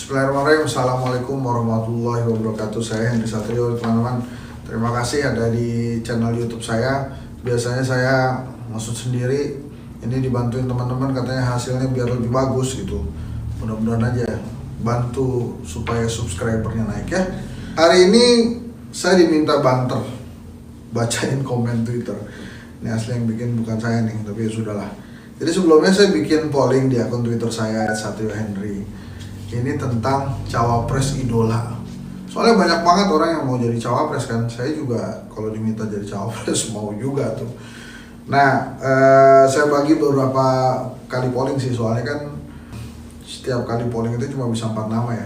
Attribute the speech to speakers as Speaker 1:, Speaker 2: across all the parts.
Speaker 1: Bismillahirrahmanirrahim. Assalamualaikum warahmatullahi wabarakatuh. Saya Henry Satrio, teman-teman. Terima kasih ada di channel YouTube saya. Biasanya saya maksud sendiri, ini dibantuin teman-teman, katanya hasilnya biar lebih bagus gitu. Mudah-mudahan aja bantu supaya subscribernya naik ya. Hari ini saya diminta banter, bacain komen Twitter. Ini asli yang bikin bukan saya nih, tapi ya sudahlah. Jadi sebelumnya saya bikin polling di akun Twitter saya @satrio_henry. Ini tentang cawapres idola. Soalnya banyak banget orang yang mau jadi cawapres kan. Saya juga kalau diminta jadi cawapres mau juga tuh. Nah, saya bagi beberapa kali polling sih, soalnya kan setiap kali polling itu cuma bisa 4 nama ya.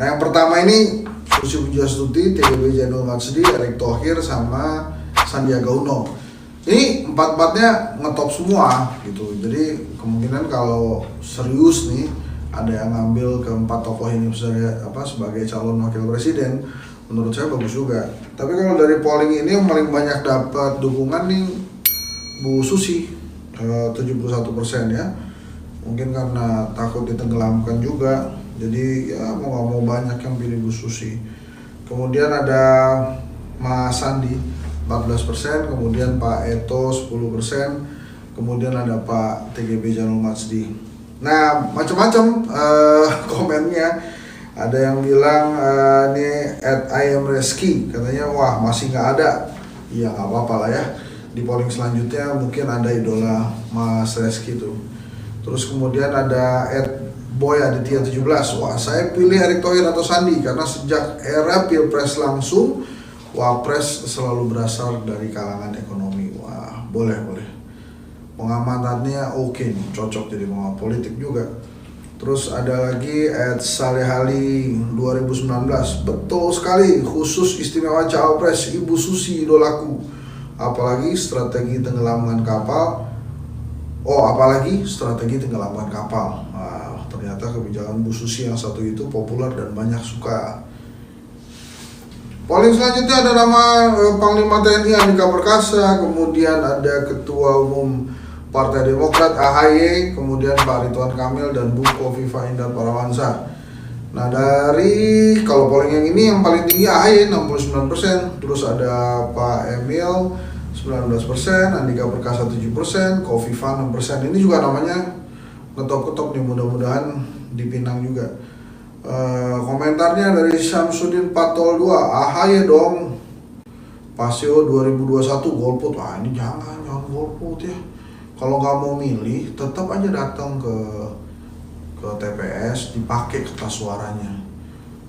Speaker 1: Nah, yang pertama ini Susi Pujiastuti, TGB Zainul Matsdi, Erick Thohir, sama Sandiaga Uno. Ini empat-empatnya ngetop semua gitu. Jadi kemungkinan kalau serius nih ada yang ngambil keempat tokoh ini sebagai calon wakil presiden, menurut saya bagus juga. Tapi kalau dari polling ini yang paling banyak dapat dukungan nih Bu Susi, 71% ya. Mungkin karena takut ditenggelamkan juga, jadi ya mau gak mau banyak yang pilih Bu Susi. Kemudian ada Mas Sandi 14%, kemudian Pak Eto 10%, kemudian ada Pak TGB Zainul Matsdi. Nah, macam-macam komennya. Ada yang bilang ini @IamReski, katanya wah masih nggak ada. Ya nggak apa-apa lah ya. Di polling selanjutnya mungkin ada idola Mas Reski tuh. Terus kemudian ada @boyaditya17. Wah, saya pilih Erick Thohir atau Sandi karena sejak era pilpres langsung, wapres selalu berasal dari kalangan ekonomi. Wah, boleh. Pengamatannya oke nih, cocok jadi pengamat politik juga. Terus ada lagi @salehali 2019. Betul sekali, khusus istimewa cawapres Ibu Susi idolaku. Apalagi strategi tenggelamkan kapal. Nah, ternyata kebijakan Bu Susi yang satu itu populer dan banyak suka. Polling selanjutnya ada nama Panglima TNI Andika Perkasa, kemudian ada Ketua Umum Partai Demokrat AHY, kemudian Pak Ridwan Kamil dan Bu Khofifah Indar Parawansa. Nah, dari kalau polling yang ini yang paling tinggi AHY 69%, terus ada Pak Emil 19%, Andika Perkasa 7%, Khofifah 6%. Ini juga namanya ngetop-ketop nih, mudah-mudahan dipinang juga. Komentarnya dari Syamsuddin Patol 2, AHY dong. Pasio 2021 golput. Wah, ini jangan golput ya. Kalau nggak mau milih, tetap aja datang ke TPS, dipakai kertas suaranya.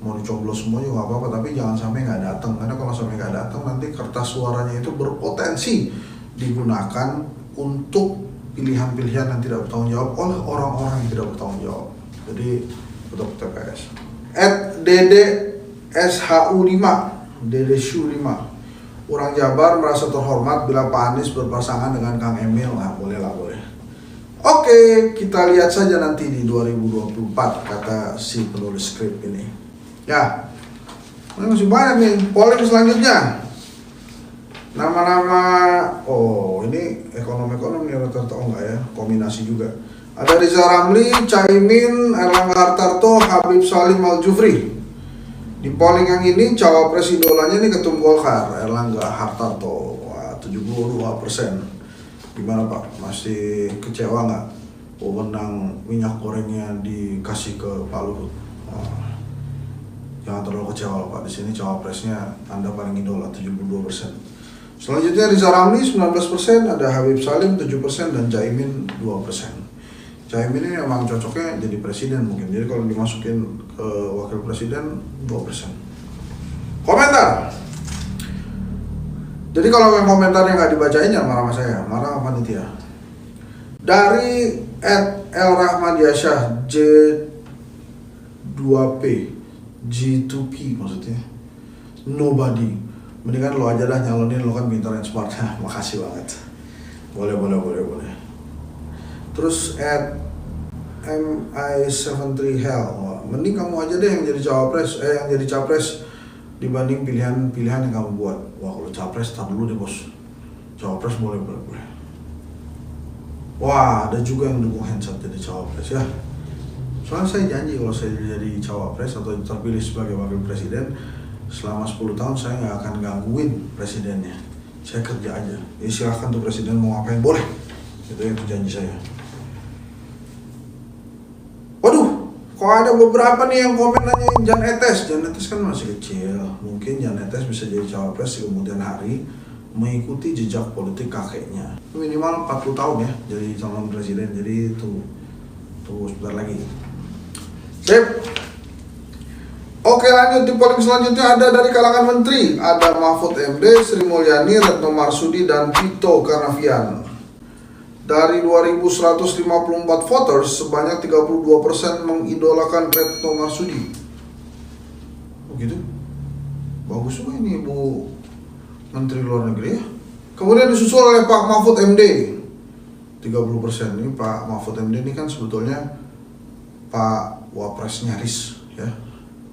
Speaker 1: Mau dicoblos semua juga nggak apa-apa, tapi jangan sampai nggak datang. Karena kalau sampai nggak datang, nanti kertas suaranya itu berpotensi digunakan untuk pilihan-pilihan yang tidak bertanggung jawab oleh orang-orang yang tidak bertanggung jawab. Jadi tetap ke TPS. @DDSHU5, DDSHU5. Orang Jabar merasa terhormat bila Pak Anies berpasangan dengan Kang Emil. Nah, boleh. Oke, kita lihat saja nanti di 2024, kata si penulis skrip ini. Ya, ini masih banyak nih. Polling selanjutnya. Nama-nama, ini ekonom-ekonom nih rata-rata, enggak ya, kombinasi juga. Ada Riza Ramli, Caimin, Erlangga Hartarto, Habib Salim Al-Jufri. Di polling yang ini cawapres idolanya nih Ketum Golkar, Erlangga Hartarto. Wah, 72%. Gimana Pak? Masih kecewa nggak? Wewenang minyak gorengnya dikasih ke Pak Luhut. Jangan terlalu kecewa loh Pak. Di sini cawapresnya Anda paling idola, 72%. Selanjutnya Riza Ramli 19%, ada Habib Salim 7% dan Caimin 2%. Caimin ini memang cocoknya jadi presiden mungkin. Jadi kalau dimasukin ke wakil presiden 2%. Komentar. Jadi kalau yang komentarnya nggak dibacain jangan marah sama saya, marah sama panitia. Dari @elrahmadiasyah J2P G2P maksudnya nobody. Mendingan lo aja dah nyalonin, lo kan pintar dan smart. Makasih banget. Boleh. Terus @mi73hell, mending kamu aja deh yang jadi capres dibanding pilihan-pilihan yang kamu buat. Wah, kalau capres tar dulu deh bos. Cawapres boleh. Wah, ada juga yang dukung Hensat jadi cawapres ya. Soalnya saya janji kalau saya jadi cawapres atau terpilih sebagai wakil presiden, selama 10 tahun saya nggak akan gangguin presidennya. Saya kerja aja. Silahkan tuh presiden mau ngapain, boleh. Itu janji saya. Waduh, kok ada beberapa nih yang komen nanyain Jan Etes. Jan Etes kan masih kecil. Mungkin Jan Etes bisa jadi cawapres di kemudian hari, mengikuti jejak politik kakeknya. Minimal 40 tahun ya jadi calon presiden. Jadi tunggu sebentar lagi. Sip. Oke, lanjut di polling selanjutnya ada dari kalangan menteri. Ada Mahfud MD, Sri Mulyani, Retno Marsudi, dan Tito Karnavian. Dari 2.154 voters, sebanyak 32% mengidolakan Retno Marsudi. Oh gitu? Bagus juga ini Ibu Menteri Luar Negeri ya. Kemudian disusul oleh Pak Mahfud MD 30%. Ini Pak Mahfud MD ini kan sebetulnya Pak Wapres nyaris ya.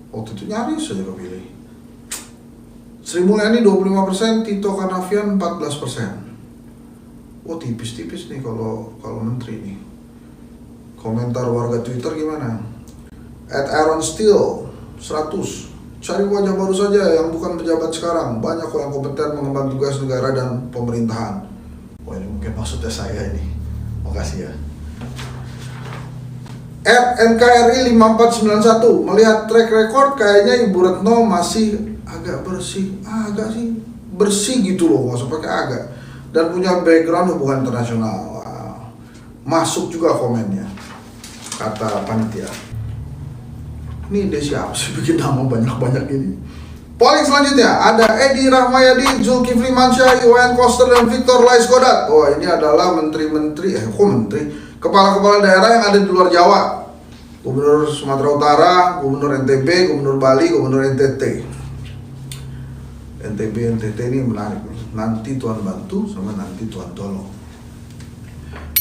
Speaker 1: Waktu itu nyaris saja kepilih. Sri Mulyani 25%, Tito Karnavian 14%. Oh tipis-tipis nih kalau menteri nih. Komentar warga Twitter gimana? @Aaron Steele 100. Cari wajah baru saja yang bukan pejabat sekarang. Banyak kok yang kompeten mengemban tugas negara dan pemerintahan. Wah ini mungkin maksudnya saya ini. Makasih ya. @NKRI 5491. Melihat track record kayaknya Ibu Retno masih agak bersih gitu loh, nggak usah pakai agak. Dan punya background hubungan internasional. Wow. Masuk juga komennya, kata panitia. Ini dia siapa sih bikin nama banyak-banyak ini. Polling selanjutnya ada Edi Rahmayadi, Zulkifli Mansyah, Iwayan Koster, dan Victor Laiskodat. Oh ini adalah menteri-menteri, kepala-kepala daerah yang ada di luar Jawa. Gubernur Sumatera Utara, Gubernur NTB, Gubernur Bali, Gubernur NTT. NTB ini menarik nih. Nanti Tuhan bantu sama nanti Tuhan tolong.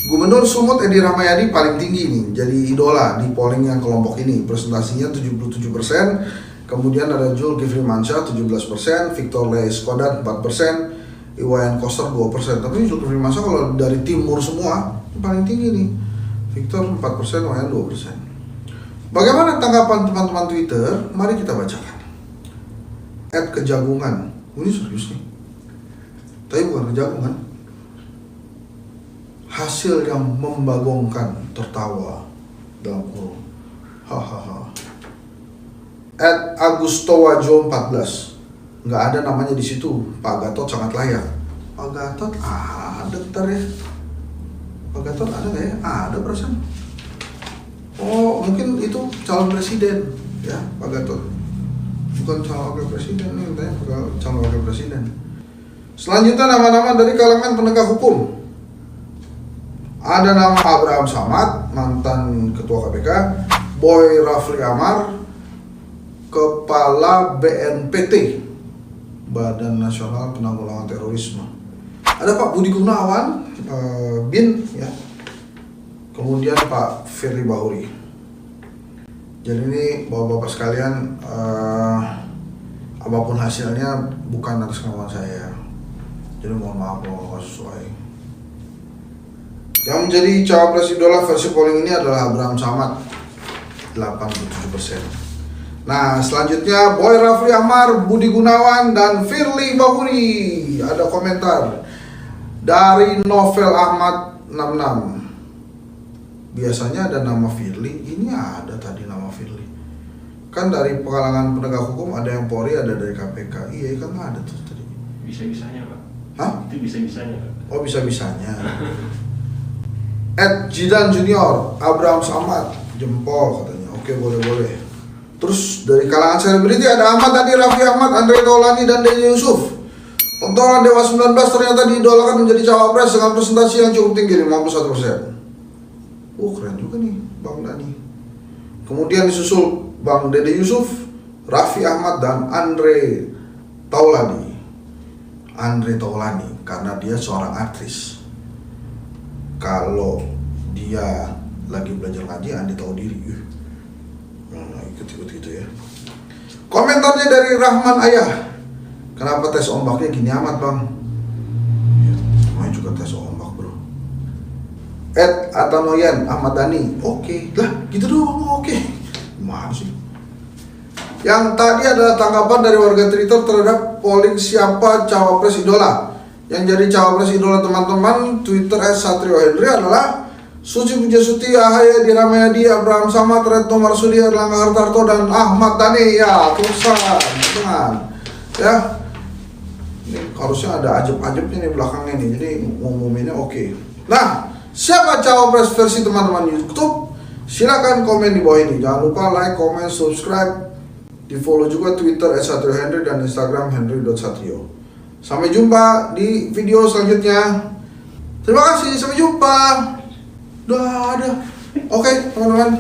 Speaker 1: Gubernur Sumut Edi Rahmayadi paling tinggi nih, jadi idola di polling yang kelompok ini. Presentasinya 77%. Kemudian ada Zulkifli Mansyah 17%, Victor Laiskodat 4%, Iwayan Koster 2%. Tapi Zulkifli Mansyah kalau dari timur semua paling tinggi nih. Victor 4%, Iwayan 2%. Bagaimana tanggapan teman-teman Twitter? Mari kita bacakan. @kejagungan. Ini serius nih. Tapi bukan kejagungan. Hasil yang membagongkan, tertawa dalam kurung. Hahaha. @agustowajo 14. Nggak ada namanya di situ. Pak Gatot sangat layak. Pak Gatot ada ntar ya. Pak Gatot ada nggak ya? Ada perasaan. Oh mungkin itu calon presiden ya Pak Gatot. Bukan calon wakil presiden nih, tanya calon wakil presiden. Selanjutnya nama-nama dari kalangan penegak hukum. Ada nama Abraham Samad, mantan ketua KPK, Boy Rafli Amar, Kepala BNPT, Badan Nasional Penanggulangan Terorisme. Ada Pak Budi Gunawan, BIN ya. Kemudian Pak Firly Bahuri. Jadi ini bapak-bapak sekalian, apapun hasilnya bukan atas kemauan saya. Jadi mohon maaf kalau nggak sesuai. Yang menjadi cawapres idola versi polling ini adalah Abraham Samad 87%. Nah selanjutnya Boy Rafli Amar, Budi Gunawan, dan Firly Bahuri. Ada komentar dari Novel Ahmad 66. Biasanya ada nama Firly, ini ada tadi nama Firly. Kan dari kalangan penegak hukum ada yang Polri, ada dari KPK. Iya kan ada tuh tadi.
Speaker 2: Bisa-bisanya Pak.
Speaker 1: Hah?
Speaker 2: Itu bisa-bisanya Pak.
Speaker 1: Oh bisa-bisanya. Jidan Junior, Abraham Samad, jempol katanya. Oke boleh-boleh. Terus dari kalangan selebriti ada Ahmad Dhani, Raffi Ahmad, Andre Taulani, dan Dede Yusuf. Pentolan Dewa 19 ternyata diidolakan menjadi cawapres dengan presentasi yang cukup tinggi 51%. Keren juga nih Bang Dhani. Kemudian disusul Bang Dede Yusuf, Raffi Ahmad, dan Andre Taulani. Andre Taulani karena dia seorang aktris. Kalau dia lagi belajar ngaji, Andi tahu diri. Ikut-ikut gitu ya. Komentarnya dari Rahman Ayah. Kenapa tes ombaknya gini amat Bang? Ya, namanya juga tes ombak bro. @atanoyan Ahmad Dhani. Oke, lah gitu doang. Oke, gimana sih? Yang tadi adalah tanggapan dari warga Twitter terhadap polling siapa cawapres idola. Yang jadi cawapres idola teman-teman Twitter @satriohendri adalah Suci Pujiastuti, Ahaye, Edi Rahmayadi, Abraham Samad, Retno Marsudi, Erlangga Hartarto, dan Ahmad Dhani. Ya, terusan, dengan ya. Ini harusnya ada ajab-ajabnya nih belakangnya nih. Jadi ngumuminnya oke. Nah, siapa cawapres versi teman-teman YouTube? Silakan komen di bawah ini. Jangan lupa like, comment, subscribe. Di follow juga Twitter @satriohendri dan Instagram hendri.satrio. Sampai jumpa di video selanjutnya. Terima kasih, sampai jumpa. Udah ada. Oke, teman-teman.